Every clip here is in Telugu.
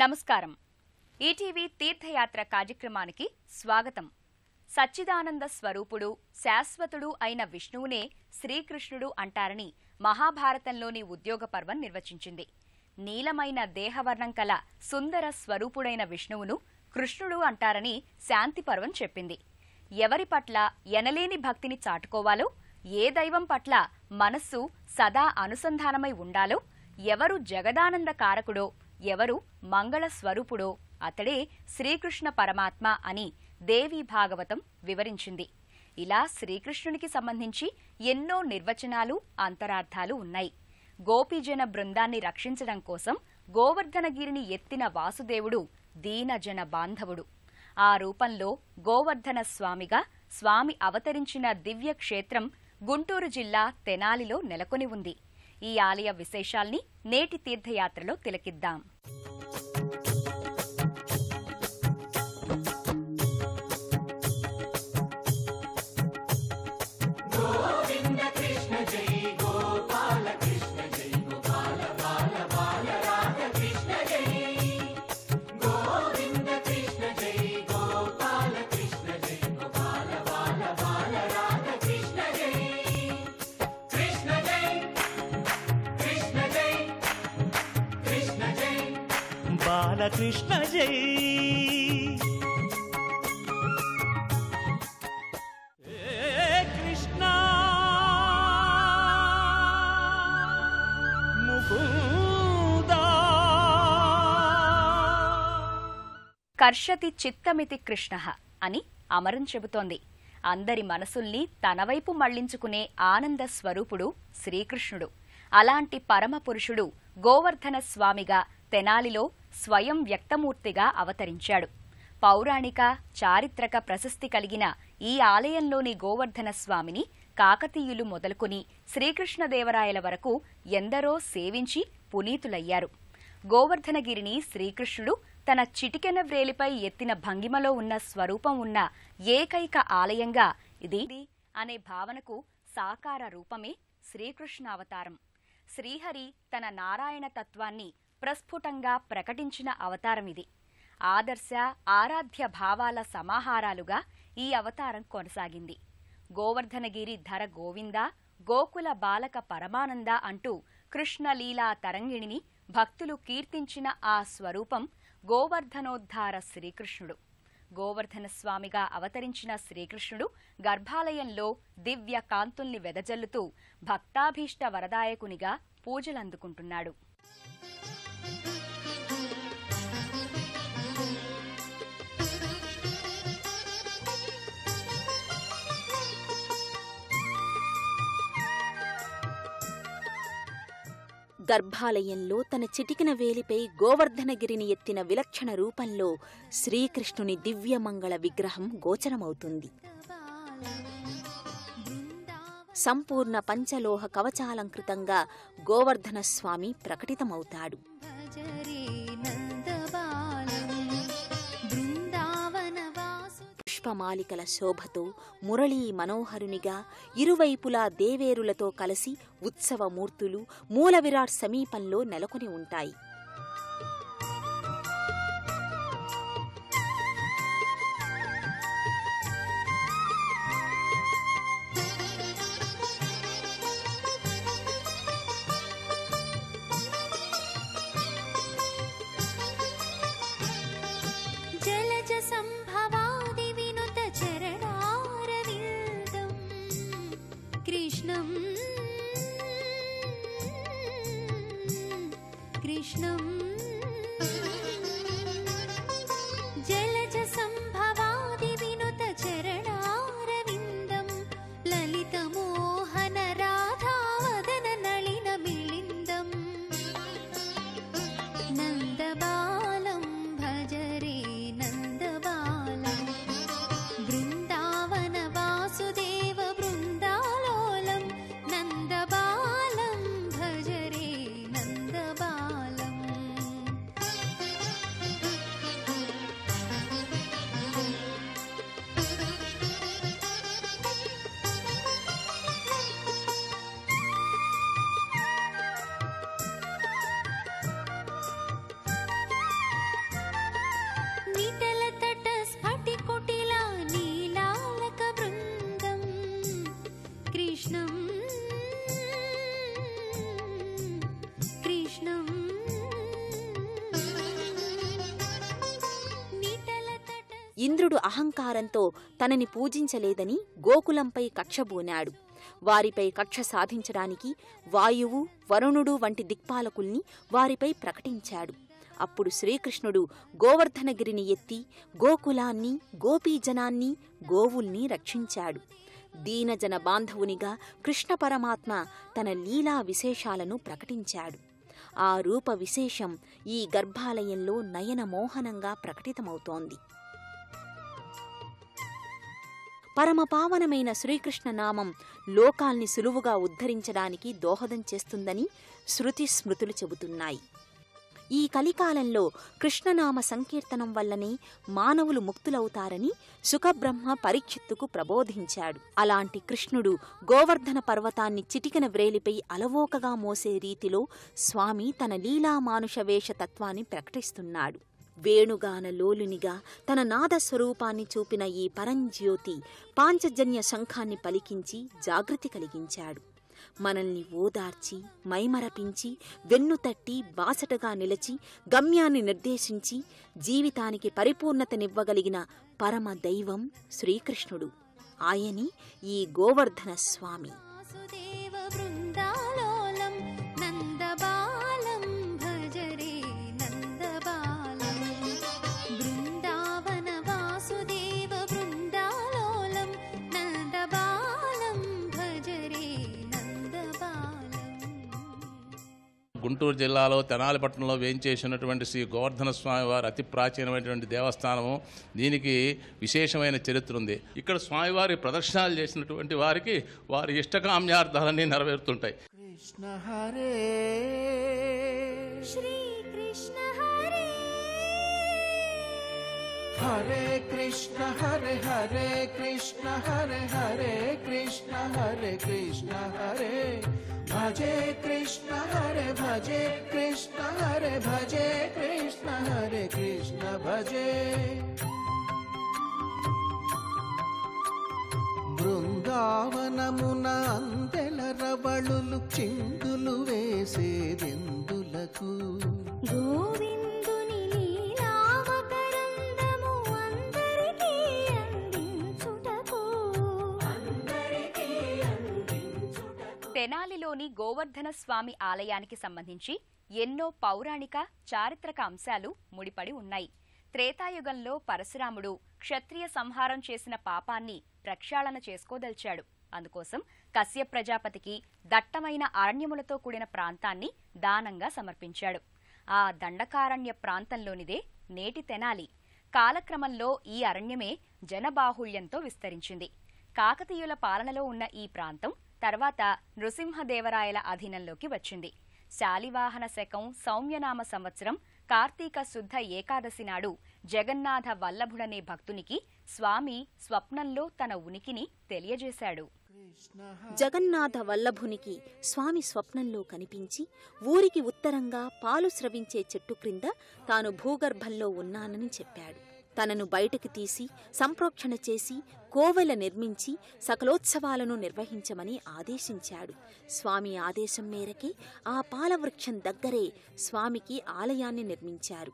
నమస్కారం. ఈటీవీ తీర్థయాత్ర కార్యక్రమానికి స్వాగతం. సచ్చిదానంద స్వరూపుడు, శాశ్వతుడు అయిన విష్ణువునే శ్రీకృష్ణుడు అంటారని మహాభారతంలోని ఉద్యోగ పర్వం నిర్వచించింది. నీలమైన దేహవర్ణం కల సుందర స్వరూపుడైన విష్ణువును కృష్ణుడు అంటారని శాంతి పర్వం చెప్పింది. ఎవరి పట్ల ఎనలేని భక్తిని చాటుకోవాలో, ఏ దైవం పట్ల మనస్సు సదా అనుసంధానమై ఉండాలో, ఎవరు జగదానంద కారకుడో, ఎవరు మంగళ స్వరూపుడో అతడే శ్రీకృష్ణ పరమాత్మ అని దేవీ భాగవతం వివరించింది. ఇలా శ్రీకృష్ణునికి సంబంధించి ఎన్నో నిర్వచనాలు, అంతరార్థాలు ఉన్నాయి. గోపీజన బృందాన్ని రక్షించడం కోసం గోవర్ధనగిరిని ఎత్తిన వాసుదేవుడు దీనజన బాంధవుడు. ఆ రూపంలో గోవర్ధన స్వామిగా స్వామి అవతరించిన దివ్య క్షేత్రం గుంటూరు జిల్లా తెనాలిలో నెలకొని ఉంది. ఈ ఆలయ విశేషాల్ని నేటి తీర్థయాత్రలో తిలకిద్దాం. కృష్ణ జై కృష్ణ ముకుందా. కర్షతి చిత్తమితి కృష్ణః అని అమరం చెబుతోంది. అందరి మనసుల్ని తనవైపు మళ్లించుకునే ఆనంద స్వరూపుడు శ్రీకృష్ణుడు. అలాంటి పరమపురుషుడు గోవర్ధన స్వామిగా తెనాలిలో స్వయం వ్యక్తమూర్తిగా అవతరించాడు. పౌరాణిక, చారిత్రక ప్రశస్తి కలిగిన ఈ ఆలయంలోని గోవర్ధన స్వామిని కాకతీయులు మొదలుకొని శ్రీకృష్ణదేవరాయల వరకు ఎందరో సేవించి పునీతులయ్యారు. గోవర్ధనగిరిని శ్రీకృష్ణుడు తన చిటికెన వ్రేలిపై ఎత్తిన భంగిమలో ఉన్న స్వరూపం ఉన్న ఏకైక ఆలయంగా ఇది అనే భావనకు సాకార రూపమే శ్రీకృష్ణావతారం. శ్రీహరి తన నారాయణ తత్వాన్ని ప్రస్ఫుటంగా ప్రకటించిన అవతారమిది. ఆదర్శ, ఆరాధ్య భావాల సమాహారాలుగా ఈ అవతారం కొనసాగింది. గోవర్ధనగిరి ధర గోవింద, గోకుల బాలక పరమానంద అంటూ కృష్ణలీలా తరంగిణిని భక్తులు కీర్తించిన ఆ స్వరూపం గోవర్ధనోద్ధార శ్రీకృష్ణుడు. గోవర్ధన స్వామిగా అవతరించిన శ్రీకృష్ణుడు గర్భాలయంలో దివ్య కాంతుల్ని వెదజల్లుతూ భక్తాభీష్ట వరదాయకునిగా పూజలందుకుంటున్నాడు. గర్భాలయంలో తన చిటికిన వేలిపై గోవర్ధనగిరిని ఎత్తిన విలక్షణ రూపంలో శ్రీకృష్ణుని దివ్యమంగళ విగ్రహం గోచరమవుతుంది. సంపూర్ణ పంచలోహ కవచాలంకృతంగా గోవర్ధన స్వామి ప్రకటితమవుతాడు. పుష్పమాలికల శోభతో మురళీ మనోహరునిగా ఇరువైపులా దేవేరులతో కలిసి ఉత్సవమూర్తులు మూలవిరాట్ సమీపంలో నెలకొని ఉంటాయి. కృష్ణం ఇంద్రుడు అహంకారంతో తనని పూజించలేదని గోకులంపై కక్షబూనాడు. వారిపై కక్ష సాధించడానికి వాయువు, వరుణుడు వంటి దిక్పాలకుల్ని వారిపై ప్రకటించాడు. అప్పుడు శ్రీకృష్ణుడు గోవర్ధనగిరిని ఎత్తి గోకులాన్ని, గోపీజనాన్ని, గోవుల్ని రక్షించాడు. దీనజన బాంధవునిగా కృష్ణ పరమాత్మ తన లీలా విశేషాలను ప్రకటించాడు. ఆ రూప విశేషం ఈ గర్భాలయంలో నయనమోహనంగా ప్రకటితమవుతోంది. పరమపావనమైన శ్రీకృష్ణ నామం లోకాల్ని సులువుగా ఉద్ధరించడానికి దోహదం చేస్తుందని శృతి స్మృతులు చెబుతున్నాయి. ఈ కలికాలంలో కృష్ణనామ సంకీర్తనం వల్లనే మానవులు ముక్తులవుతారని శుకబ్రహ్మ పరీక్షిత్తుకు ప్రబోధించాడు. అలాంటి కృష్ణుడు గోవర్ధన పర్వతాన్ని చిటికెన వ్రేలిపై అలవోకగా మోసే రీతిలో స్వామి తన లీలామానుష వేషతత్వాన్ని ప్రకటిస్తున్నాడు. వేణుగాన లోలునిగా తన నాదస్వరూపాన్ని చూపిన ఈ పరంజ్యోతి పాంచజన్య శంఖాన్ని పలికించి జాగృతి కలిగించాడు. మనల్ని ఓదార్చి, మైమరపించి, వెన్నుతట్టి, బాసటగా నిలచి, గమ్యాన్ని నిర్దేశించి, జీవితానికి పరిపూర్ణతనివ్వగలిగిన పరమ దైవం శ్రీకృష్ణుడు. ఆయనే ఈ గోవర్ధన స్వామి. గుంటూరు జిల్లాలో తెనాలి పట్టణంలో వేయించేసినటువంటి శ్రీ గోవర్ధన స్వామి వారి అతి ప్రాచీనమైనటువంటి దేవస్థానము. దీనికి విశేషమైన చరిత్ర ఉంది. ఇక్కడ స్వామివారి ప్రదర్శనలు చేసినటువంటి వారికి వారి ఇష్టకామ్యార్థాలన్నీ నెరవేరుతుంటాయి. కృష్ణ హరే శ్రీ కృష్ణ హరే హరే కృష్ణ హరే హరే కృష్ణ హరే హరే కృష్ణ హరే కృష్ణ హరే భజే కృష్ణ హరే భజే కృష్ణ హరే భజే కృష్ణ హరే కృష్ణ భజే. బృందావనమున అందెల రవళులు చిందులు వేసేదెందులకు గోవిందుని లీలావతరందము అందరికీ అందించుటకు. తెనాలిలోని గోవర్ధన స్వామి ఆలయానికి సంబంధించి ఎన్నో పౌరాణిక, చారిత్రక అంశాలు ముడిపడి ఉన్నాయి. త్రేతాయుగంలో పరశురాముడు క్షత్రియ సంహారం చేసిన పాపాన్ని ప్రక్షాళన చేసుకోదలిచాడు. అందుకోసం కశ్యప ప్రజాపతికి దట్టమైన అరణ్యములతో కూడిన ప్రాంతాన్ని దానంగా సమర్పించాడు. ఆ దండకారణ్య ప్రాంతంలోనిదే నేటి తెనాలి. కాలక్రమంలో ఈ అరణ్యమే జనబాహుళ్యంతో విస్తరించింది. కాకతీయుల పాలనలో ఉన్న ఈ ప్రాంతం తర్వాత నృసింహదేవరాయల అధీనంలోకి వచ్చింది. శాలివాహన శకం సౌమ్యనామ సంవత్సరం కార్తీక శుద్ధ ఏకాదశి నాడు జగన్నాథ వల్లభుడనే భక్తునికి స్వామి స్వప్నంలో తన ఉనికిని తెలియజేశాడు. జగన్నాథ వల్లభునికి స్వామి స్వప్నంలో కనిపించి ఊరికి ఉత్తరంగా పాలు స్రవించే చెట్టు క్రింద తాను భూగర్భంలో ఉన్నానని చెప్పాడు. తనను బయటకు తీసి సంప్రోక్షణ చేసి కోవెల నిర్మించి సకలోత్సవాలను నిర్వహించమని ఆదేశించాడు. స్వామి ఆదేశం మేరకే ఆ పాలవృక్షం దగ్గరే స్వామికి ఆలయాన్ని నిర్మించారు.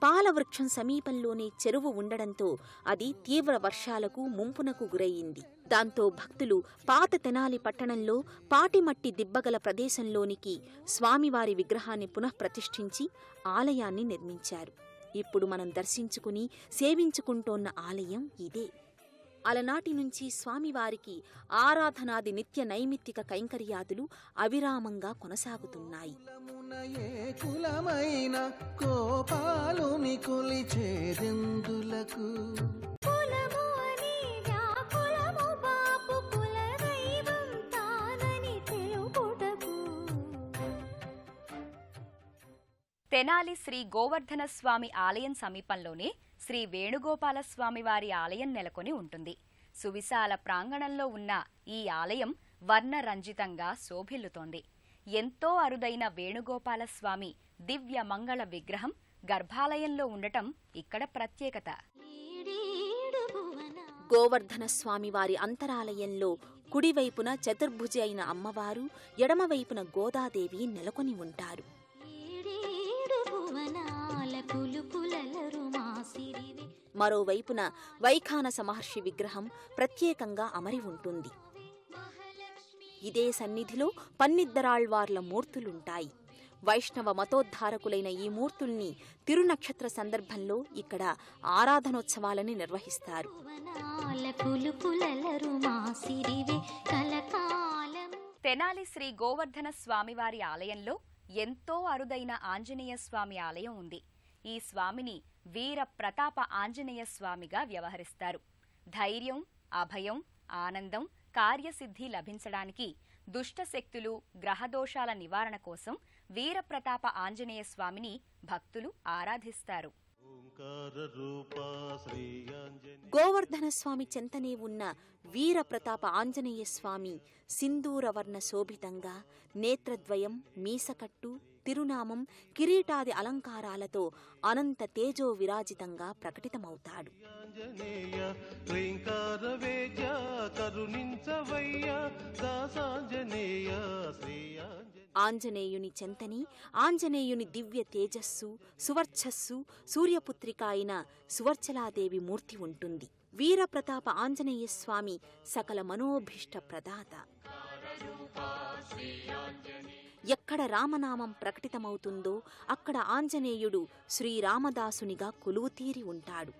పాలవృక్షం సమీపంలోనే చెరువు ఉండడంతో అది తీవ్ర వర్షాలకు ముంపునకు గురయ్యింది. దాంతో భక్తులు పాత తెనాలి పట్టణంలో పాటిమట్టి దిబ్బగల ప్రదేశంలోనికి స్వామివారి విగ్రహాన్ని పునఃప్రతిష్ఠించి ఆలయాన్ని నిర్మించారు. ఇప్పుడు మనం దర్శించుకుని సేవించుకుంటోన్న ఆలయం ఇదే. అలనాటి నుంచి స్వామివారికి ఆరాధనాది నిత్య నైమిత్తిక కైంకర్యాదులు అవిరామంగా కొనసాగుతున్నాయి. కులమైన కోపాలుని కొలిచేదెందులకు తెనాలి శ్రీ గోవర్ధన స్వామి ఆలయం సమీపంలోనే శ్రీ వేణుగోపాల స్వామివారి ఆలయం నెలకొని ఉంటుంది. సువిశాల ప్రాంగణంలో ఉన్న ఈ ఆలయం వర్ణరంజితంగా శోభిల్లుతోంది. ఎంతో అరుదైన వేణుగోపాల స్వామి దివ్య మంగళ విగ్రహం గర్భాలయంలో ఉండటం ఇక్కడ ప్రత్యేకత. గోవర్ధన స్వామివారి అంతరాలయంలో కుడివైపున చతుర్భుజి అయిన అమ్మవారు, ఎడమవైపున గోదాదేవి నెలకొని ఉంటారు. మరోవైపున వైఖానస మహర్షి విగ్రహం ప్రత్యేకంగా అమరి ఉంటుంది. ఇదే సన్నిధిలో పన్నిద్దరాళ్వార్ల మూర్తులుంటాయి. వైష్ణవ మతోద్ధారకులైన ఈ మూర్తుల్ని తిరునక్షత్ర సందర్భంలో ఇక్కడ ఆరాధనోత్సవాలని నిర్వహిస్తారు. తెనాలి శ్రీ గోవర్ధన స్వామివారి ఆలయంలో ఎంతో అరుదైన ఆంజనేయ స్వామి ఆలయం ఉంది. ఈ స్వామిని వీర ప్రతాప ఆంజనేయ స్వామిగా వ్యవహరిస్తారు. ధైర్యం, అభయం, ఆనందం, కార్యసిద్ధి లభించడానికి, దుష్ట శక్తులు, గ్రహదోషాల నివారణ కోసం వీరప్రతాప ఆంజనేయ స్వామిని భక్తులు ఆరాధిస్తారు. గోవర్ధన స్వామి చెంతనే ఉన్న వీరప్రతాప ఆంజనేయ స్వామి సింధూరవర్ణ శోభితంగా నేత్రద్వయం, మీసకట్టు, తిరునామం, కిరీటాది అలంకారాలతో అనంత తేజో విరాజితంగా ప్రకటితమవుతాడు. ఆంజనేయుని చెంతని ఆంజనేయుని దివ్య తేజస్సు, సువర్చస్సు, సూర్యపుత్రిక అయిన సువర్చలాదేవి మూర్తి ఉంటుంది. వీరప్రతాప ఆంజనేయ స్వామి సకల మనోభీష్ట ప్రదాత. ఎక్కడ రామనామం ప్రకటితమవుతుందో అక్కడ ఆంజనేయుడు శ్రీరామదాసునిగా కొలువుతీరి ఉంటాడు.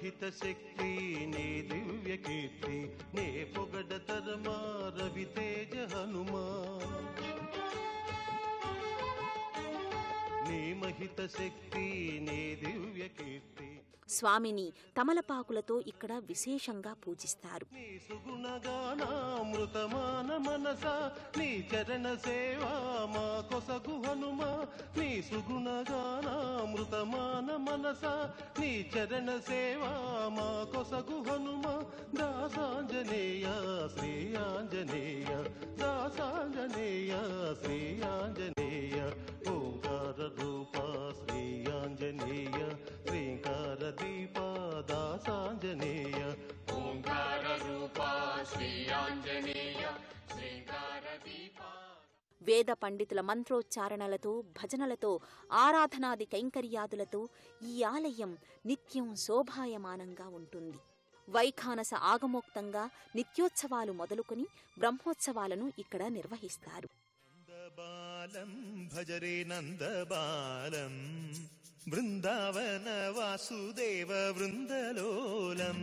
హిత శక్తి నే దివ్య కీర్తి నే పొగడ తరమా రవి తేజ హనుమా నే మహిత శక్తి నే దివ్య కీర్తి. స్వామిని తమలపాకులతో ఇక్కడ విశేషంగా పూజిస్తారు. నీ సుగుణగానామృతమాన మనస నీ చరణ సేవా మా కొసగు హనుమా నీ సుగుణగానామృతమాన మనస నీ చరణ సేవా మా కొసగు హనుమా దాసాంజనేయ శ్రీ ఆంజనేయ దాసాంజనేయ శ్రీ ఆంజనేయ ఓంకార రూప శ్రీ ఆంజనేయ శ్రీంకార దీప దాసాంజనేయ ఓంకార రూప శ్రీ ఆంజనేయ శ్రీంకార దీప. వేద పండితుల మంత్రోచ్చారణలతో, భజనలతో, ఆరాధనాది కైంకర్యాదులతో ఈ ఆలయం నిత్యం శోభాయమానంగా ఉంటుంది. వైఖానస ఆగమోక్తంగా నిత్యోత్సవాలు మొదలుకొని బ్రహ్మోత్సవాలను ఇక్కడ నిర్వహిస్తారు. నందబాలం భజరే నందబాలం బృందావన వాసుదేవ వృందలోలం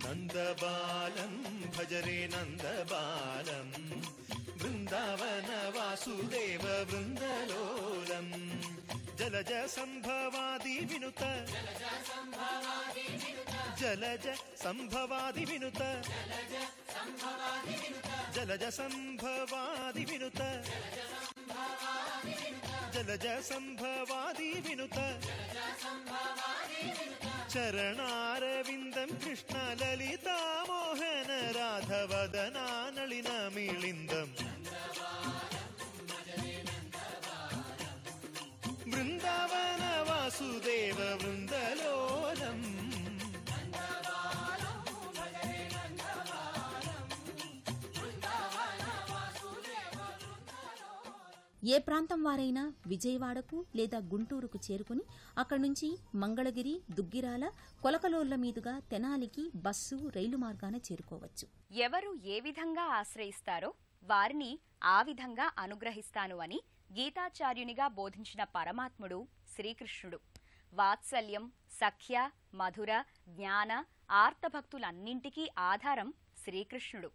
నందబాలం భజరే నందబాలం బృందావన వాసుదేవ వృందలోలం జలజ సంభవాది వినుత జలజ సంభవాది వినుత జలజ సంభవాది వినుత జలజ సంభవాది వినుత చరణారవిందం కృష్ణ లలితా మోహన రాధవదనా నళిన మిళిందం బృందావన వాసుదేవ వృందలోలం. ఏ ప్రాంతం వారైనా విజయవాడకు లేదా గుంటూరుకు చేరుకుని అక్కడి నుంచి మంగళగిరి, దుగ్గిరాల, కొలకలోళ్ల మీదుగా తెనాలికి బస్సు, రైలు మార్గాన చేరుకోవచ్చు. ఎవరు ఏ విధంగా ఆశ్రయిస్తారో వారిని ఆ విధంగా అనుగ్రహిస్తాను అని గీతాచార్యునిగా బోధించిన పరమాత్ముడు శ్రీకృష్ణుడు. వాత్సల్యం, సఖ్య, మధుర, జ్ఞాన, ఆర్తభక్తులన్నింటికీ ఆధారం శ్రీకృష్ణుడు.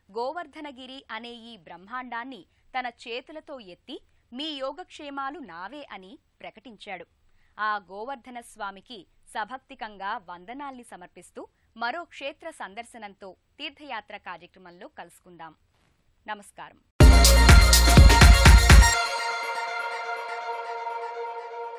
గోవర్ధనగిరి అనే ఈ బ్రహ్మాండాన్ని తన చేతులతో ఎత్తి మీ యోగక్షేమాలు నావే అని ప్రకటించాడు. ఆ గోవర్ధన స్వామికి సభక్తికంగా వందనాల్ని సమర్పిస్తూ మరో క్షేత్ర సందర్శనంతో తీర్థయాత్ర కార్యక్రమంలో కలుసుకుందాం. నమస్కారం.